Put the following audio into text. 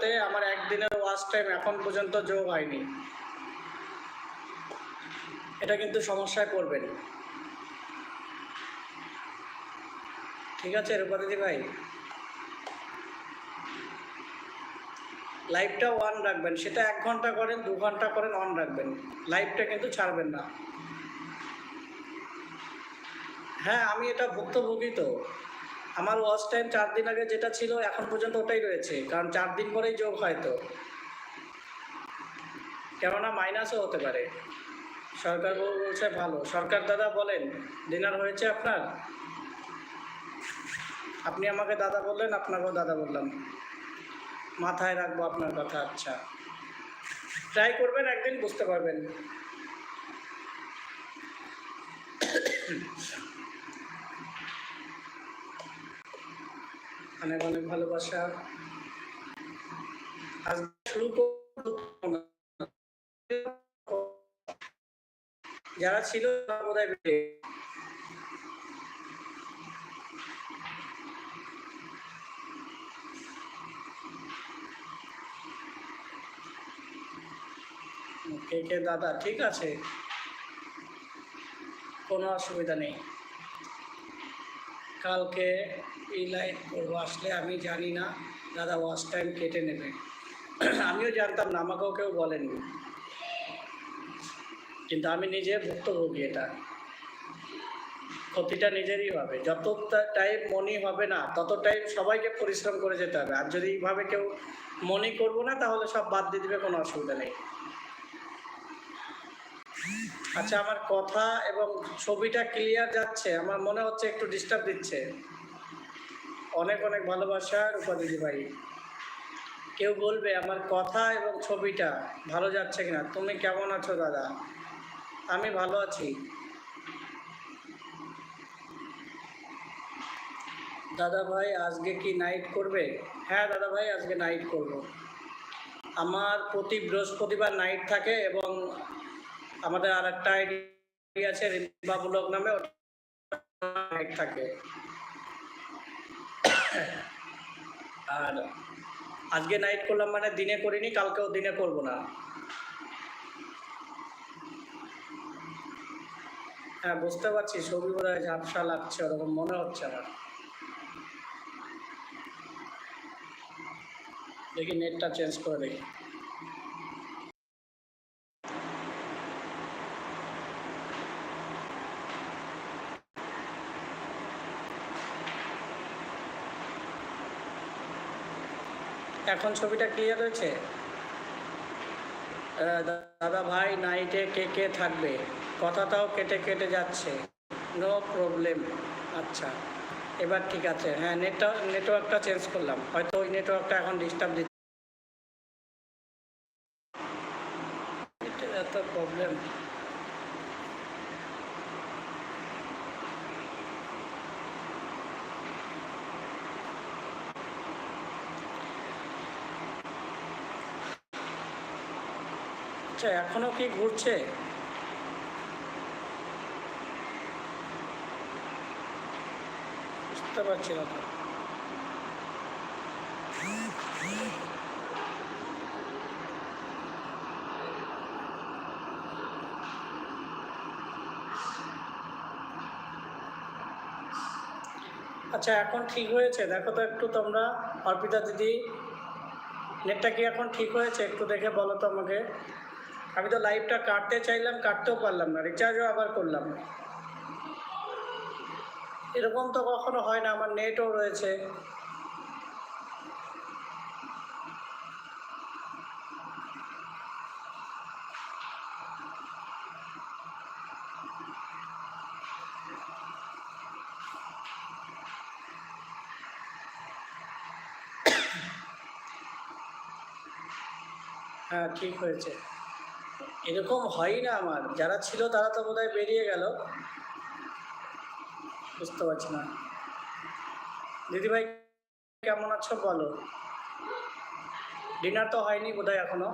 সাথে আমার একদিনের ওয়াচ টাইম এখন পর্যন্ত যোগ হয়নি। এটা কিন্তু সমস্যায় পড়বেন। ঠিক আছে রূপাদিদি ভাই, লাইভটা অন রাখবেন, সেটা 1 ঘন্টা করেন 2 ঘন্টা করেন, অন রাখবেন, লাইভটা কিন্তু ছাড়বেন না। হ্যাঁ আমি এটা ভুক্তভোগী, তো আমার ওয়াচ টাইম 4 দিন আগে যেটা ছিল এখন পর্যন্ত ওটাই রয়েছে, কারণ 4 দিন পরেই যোগ হয়, তো কেননা মাইনাসও হতে পারে। সরকার বলছে ভালো। সরকার দাদা বলেন, ডিনার হয়েছে আপনার? আপনি আমাকে দাদা বললেন, আপনাকেও দাদা বললাম, মাথায় রাখবো আপনার কথা। আচ্ছা, ট্রাই করবেন, একদিন বুঝতে পারবেন। অনেক অনেক ভালোবাসা। আজ শুরু করব, যারা ছিল বোধহয় কে কে দাদা, ঠিক আছে, কোনো অসুবিধা নেই। কালকে এই লাইভ করবো, আসলে আমি জানি না দাদা ওয়াচ টাইম কেটে নেবে। আমিও জানতাম না, আমাকেও কেউ বলেননি, কিন্তু আমি নিজে ভুক্তভোগী। এটা ক্ষতিটা নিজেরই হবে। যত টাইম মনি হবে না তত টাইম সবাইকে পরিশ্রম করে যেতে হবে। আর যদি এইভাবে কেউ মনি করবো না, তাহলে সব বাদ দিয়ে দিবে, কোনো অসুবিধা নেই। আচ্ছা, আমার কথা এবং ছবিটা ক্লিয়ার যাচ্ছে? আমার মনে হচ্ছে একটু ডিস্টার্ব দিচ্ছে। অনেক অনেক ভালোবাসা রূপাদিদি ভাই। কেউ বলবে আমার কথা এবং ছবিটা ভালো যাচ্ছে কিনা। তুমি কেমন আছো দাদা? আমি ভালো আছি। দাদা ভাই আজকে কি নাইট করবে? হ্যাঁ দাদা ভাই, আজকে নাইট করব। আমার প্রতি বৃহস্পতিবার নাইট থাকে, এবং আমাদের আর একটা আইডি আছে রিম্পা ব্লগ নামে, নাইট থাকে। আর আজকে নাইট করলাম মানে দিনে করিনি, কালকেও দিনে করব না। হ্যাঁ বুঝতে পারছি, ছবি বোধ হয় ঝাপসা লাগছে, ওরকম মনে হচ্ছে আমার। দেখি নেটটা চেঞ্জ করে দেখি। এখন ছবিটা ক্লিয়ার হয়েছে? দাদা ভাই নাইটে কে কে থাকবে? কথাটাও কেটে কেটে যাচ্ছে। No problem. আচ্ছা, এবার ঠিক আছে। হ্যাঁ নেটওয়ার্কটা চেঞ্জ করলাম, হয়তো ওই নেটওয়ার্কটা এখন ডিস্টার্ব দিচ্ছে, এত প্রবলেম। আচ্ছা, এখনও কি ঘুরছে? বুঝতে পারছি না তো। আচ্ছা, এখন ঠিক হয়েছে? দেখো তো একটু তোমরা, অর্পিতা দিদি, নেটটা কি এখন ঠিক হয়েছে? একটু দেখে বলো তো আমাকে। আমি তো লাইভটা কাটতে চাইলাম, কাটতেও পারলাম না, রিচার্জও আবার করলাম। এরকম তো কখনো হয় না, আমার নেটও রয়েছে। হ্যাঁ ঠিক হয়েছে। এরকম হয়ই না আমার, যারা ছিল তারা তো বোধহয় বেরিয়ে গেল। বুঝতে পারছি না। দিদিভাই কেমন আছো বলো? ডিনার তো হয়নি বোধহয় এখনো।